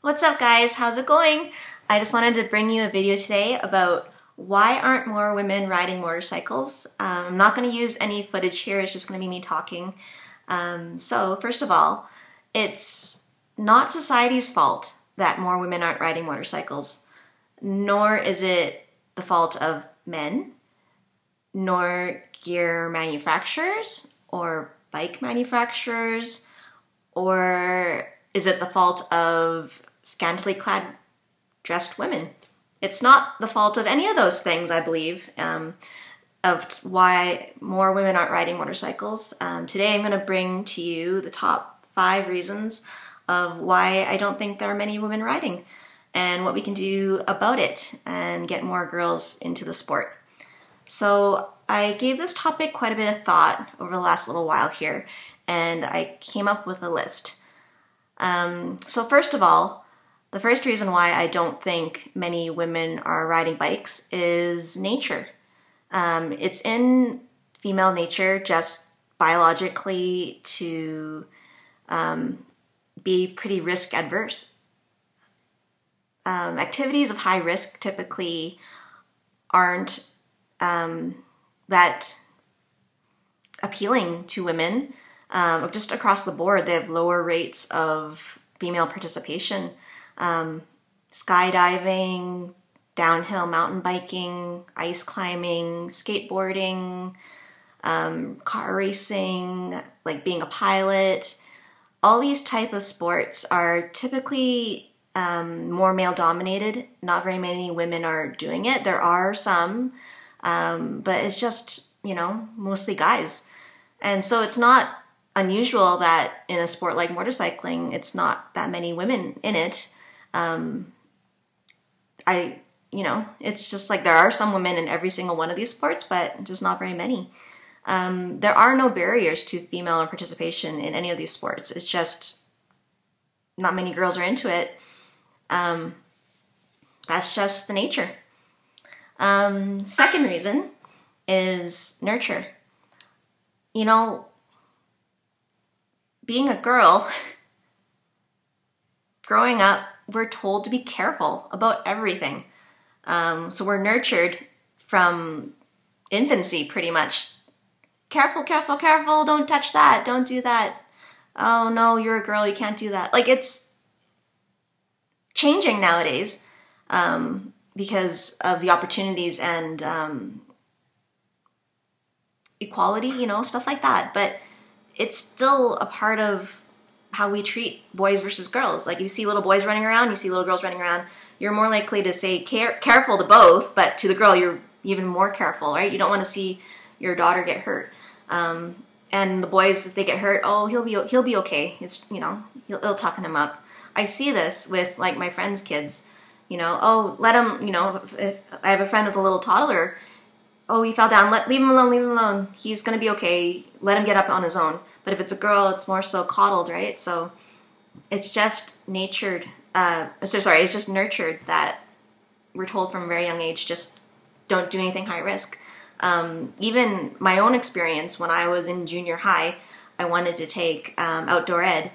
What's up guys, how's it going? I just wanted to bring you a video today about why aren't more women riding motorcycles. I'm not going to use any footage here, it's just going to be me talking. So first of all, it's not society's fault that more women aren't riding motorcycles, nor is it the fault of men, nor gear manufacturers or bike manufacturers, or is it the fault of scantily clad dressed women? It's not the fault of any of those things, I believe, of why more women aren't riding motorcycles. Today I'm going to bring to you the top 5 reasons of why I don't think there are many women riding and what we can do about it and get more girls into the sport. So I gave this topic quite a bit of thought over the last little while here, and I came up with a list. So first of all, the first reason why I don't think many women are riding bikes is nature. It's in female nature just biologically to be pretty risk adverse. Activities of high risk typically aren't that appealing to women. Just across the board, they have lower rates of female participation. Skydiving, downhill mountain biking, ice climbing, skateboarding, car racing, like being a pilot. All these type of sports are typically more male dominated. Not very many women are doing it. There are some, but it's just, mostly guys. And so it's not unusual that in a sport like motorcycling, it's not that many women in it. It's just like there are some women in every single one of these sports, but just not very many. There are no barriers to female participation in any of these sports. It's just not many girls are into it. That's just the nature. Second reason is nurture. Being a girl, growing up, we're told to be careful about everything. So we're nurtured from infancy, pretty much. Careful, careful, careful, don't touch that, don't do that. Oh no, you're a girl, you can't do that. Like, it's changing nowadays because of the opportunities and equality, stuff like that. But it's still a part of how we treat boys versus girls. Like, you see little boys running around, you see little girls running around, you're more likely to say careful to both, but to the girl you're even more careful, right? You don't want to see your daughter get hurt. And the boys, if they get hurt, oh, he'll be okay. It's, it'll toughen him up. I see this with like my friends' kids. Oh, let him, if I have a friend with a little toddler, oh, he fell down, leave him alone, leave him alone. He's gonna be okay. Let him get up on his own. But if it's a girl, it's more so coddled, right? So it's just natured. It's just nurtured that we're told from a very young age, just don't do anything high risk. Even my own experience when I was in junior high, I wanted to take outdoor ed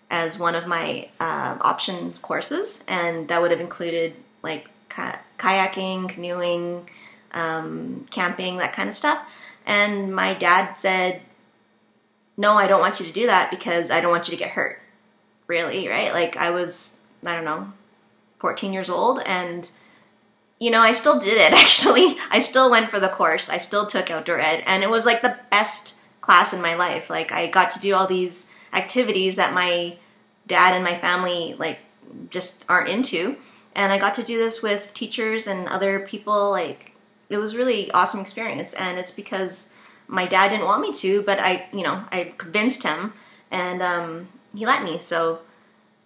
as one of my options courses, and that would have included like kayaking, canoeing, camping, that kind of stuff. And my dad said, no, I don't want you to do that because I don't want you to get hurt. Really, right? Like, I was, 14 years old, and I still did it, actually. I still went for the course. I still took outdoor ed, and it was like the best class in my life. Like, I got to do all these activities that my dad and my family just aren't into, and I got to do this with teachers and other people. Like, it was really awesome experience, and it's because my dad didn't want me to, but I convinced him, and he let me. So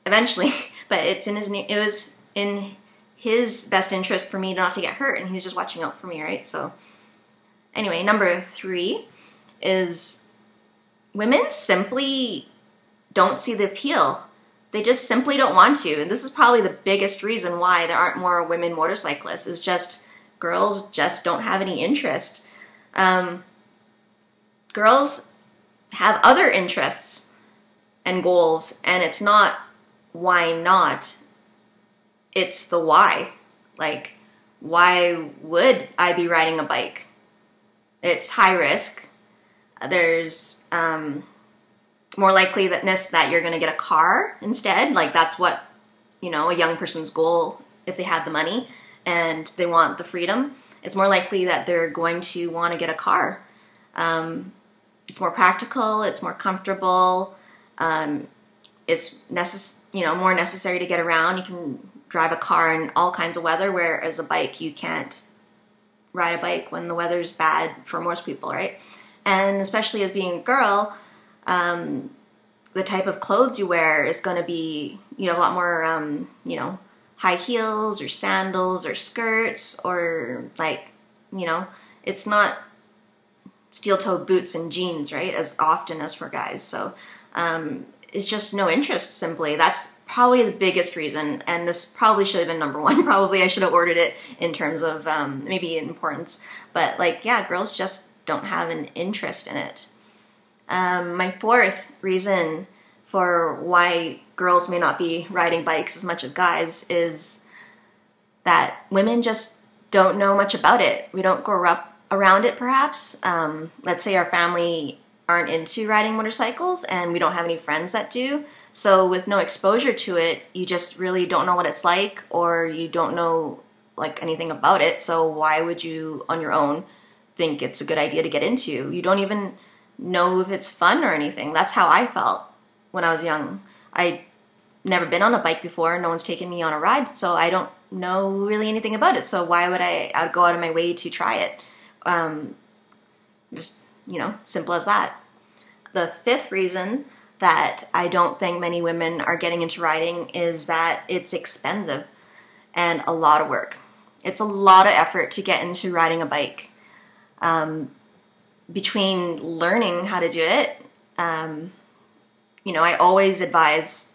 eventually, but it was in his best interest for me not to get hurt, and he was just watching out for me, right? So anyway, number 3 is women simply don't see the appeal. They just simply don't want to, and this is probably the biggest reason why there aren't more women motorcyclists, is just girls just don't have any interest. Girls have other interests and goals, and it's not why not. it's the why. Like, why would I be riding a bike? It's high risk. There's more likeliness that you're going to get a car instead. Like, that's what, you know, a young person's goal, if they have the money and they want the freedom, it's more likely that they're going to want to get a car. It's more practical, it's more comfortable, it's more necessary to get around. You can drive a car in all kinds of weather, whereas a bike, you can't ride a bike when the weather's bad for most people, right? And especially as being a girl, the type of clothes you wear is going to be, you know, a lot more, high heels or sandals or skirts, or like, you know, it's not steel-toed boots and jeans, right, as often as for guys. So it's just no interest, simply. That's probably the biggest reason, and this probably should have been number one. Probably I should have ordered it in terms of maybe importance. But, like, yeah, girls just don't have an interest in it. My fourth reason for why girls may not be riding bikes as much as guys is that women just don't know much about it. We don't grow up around it, perhaps. Let's say our family aren't into riding motorcycles and we don't have any friends that do. So with no exposure to it, you just really don't know what it's like, or you don't know like anything about it. So why would you on your own think it's a good idea to get into? You don't even know if it's fun or anything. That's how I felt when I was young. I'd never been on a bike before. No one's taken me on a ride, so I don't know really anything about it. So why would I'd go out of my way to try it? Just, you know, simple as that. The fifth reason that I don't think many women are getting into riding is that it's expensive and a lot of work. It's a lot of effort to get into riding a bike. Between learning how to do it, I always advise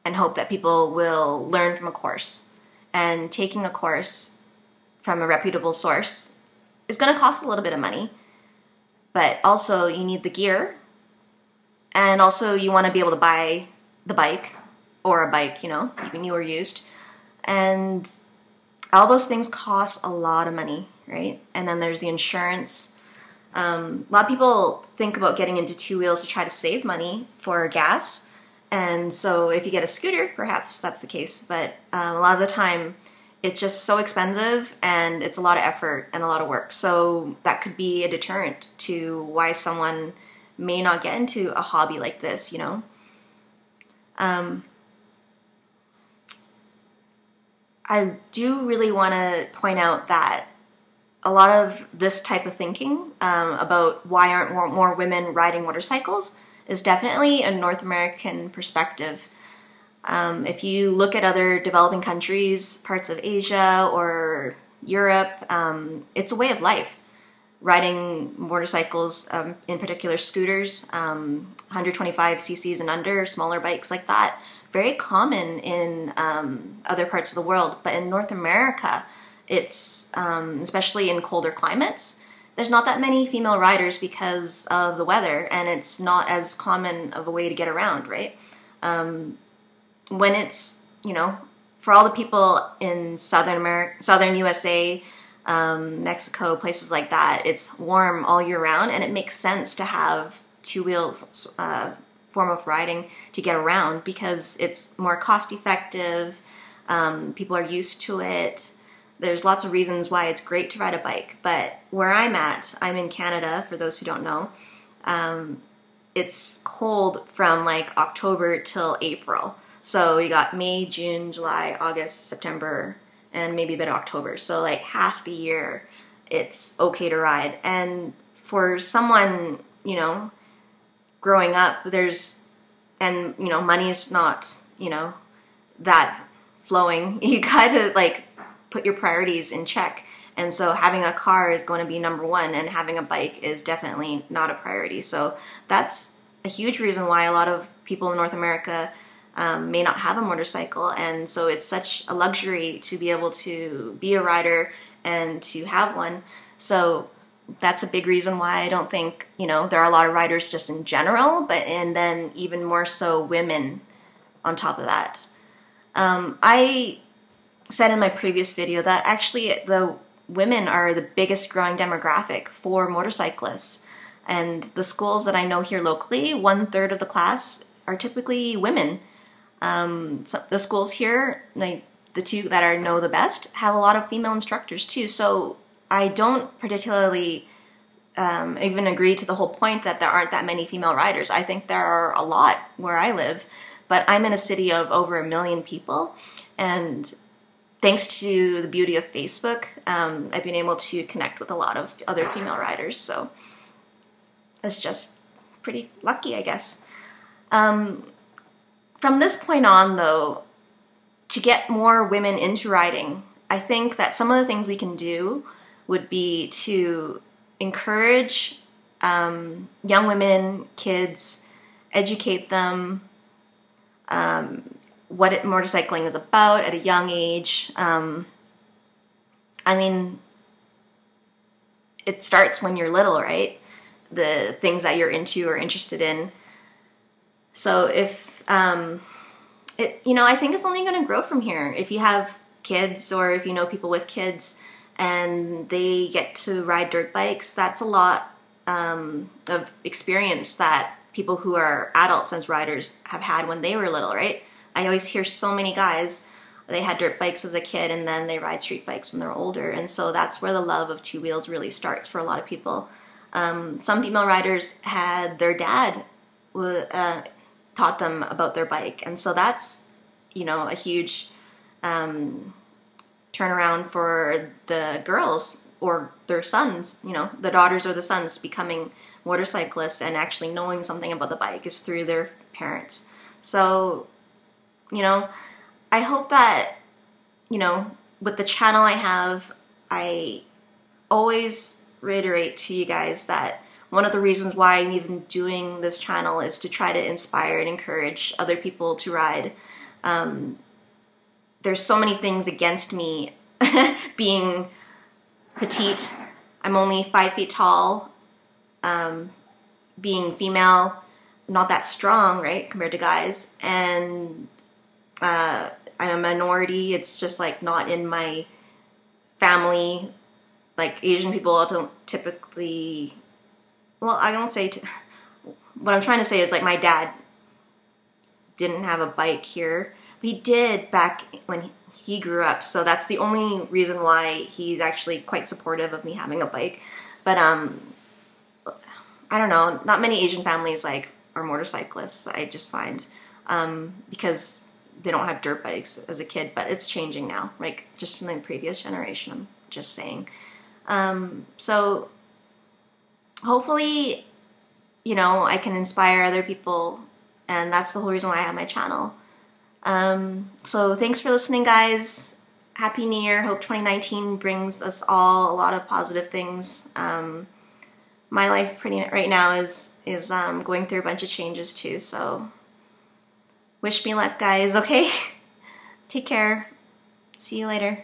and hope that people will learn from a course. And taking a course from a reputable source is going to cost a little bit of money, but also you need the gear, and also you want to be able to buy the bike, or a bike, even new or used, and all those things cost a lot of money, right? And then there's the insurance. A lot of people think about getting into two wheels to try to save money for gas, and so if you get a scooter, perhaps that's the case, but a lot of the time it's just so expensive and it's a lot of effort and a lot of work. So that could be a deterrent to why someone may not get into a hobby like this, I do really want to point out that a lot of this type of thinking about why aren't more women riding motorcycles is definitely a North American perspective. If you look at other developing countries, parts of Asia or Europe, it's a way of life. Riding motorcycles, in particular scooters, 125 cc's and under, smaller bikes like that, very common in other parts of the world. But in North America, it's, especially in colder climates, there's not that many female riders because of the weather, and it's not as common of a way to get around, right? When it's, for all the people in southern USA, Mexico, places like that, it's warm all year round, and it makes sense to have two-wheel form of riding to get around because it's more cost-effective. People are used to it. There's lots of reasons why it's great to ride a bike. But where I'm at, I'm in Canada, for those who don't know. It's cold from like October till April. So you got May, June, July, August, September, and maybe a bit of October. So like half the year, it's okay to ride. And for someone, growing up, money is not, that flowing. You gotta like put your priorities in check. And so having a car is going to be number one, and having a bike is definitely not a priority. So that's a huge reason why a lot of people in North America may not have a motorcycle. And so it's such a luxury to be able to be a rider and to have one. So that's a big reason why I don't think, there are a lot of riders just in general, and then even more so women on top of that. I said in my previous video that actually the women are the biggest growing demographic for motorcyclists. And the schools that I know here locally, 1/3 of the class are typically women. So the schools here, like the two that I know the best, have a lot of female instructors too. So I don't particularly even agree to the whole point that there aren't that many female riders. I think there are a lot where I live, but I'm in a city of over 1 million people, and thanks to the beauty of Facebook, I've been able to connect with a lot of other female riders, so it's just pretty lucky, I guess. From this point on, though, to get more women into riding, I think that some of the things we can do would be to encourage young women, kids, educate them what motorcycling is about at a young age. I mean, it starts when you're little, right? The things that you're into or interested in. So if, I think it's only going to grow from here. If you have kids or if you know people with kids and they get to ride dirt bikes, that's a lot of experience that people who are adults as riders have had when they were little, right? I always hear so many guys, they had dirt bikes as a kid and then they ride street bikes when they're older. And so that's where the love of two wheels really starts for a lot of people. Some female riders had their dad taught them about their bike. And so that's, a huge turnaround for the girls or their sons, the daughters or the sons becoming motorcyclists and actually knowing something about the bike is through their parents. So, I hope that, with the channel I have, I always reiterate to you guys that one of the reasons why I'm even doing this channel is to try to inspire and encourage other people to ride. There's so many things against me being petite. I'm only 5 feet tall, being female, not that strong, right, compared to guys, and I'm a minority. It's just like not in my family. Like Asian people don't typically, well, I don't say, what I'm trying to say is like my dad didn't have a bike here. He did back when he grew up, so that's the only reason why he's actually quite supportive of me having a bike. But I don't know, not many Asian families like are motorcyclists, I just find, because they don't have dirt bikes as a kid, but it's changing now, like just from the previous generation, I'm just saying. So hopefully, I can inspire other people, and that's the whole reason why I have my channel. So thanks for listening, guys. Happy New Year. Hope 2019 brings us all a lot of positive things. My life right now is going through a bunch of changes too, so wish me luck, guys, okay? Take care. See you later.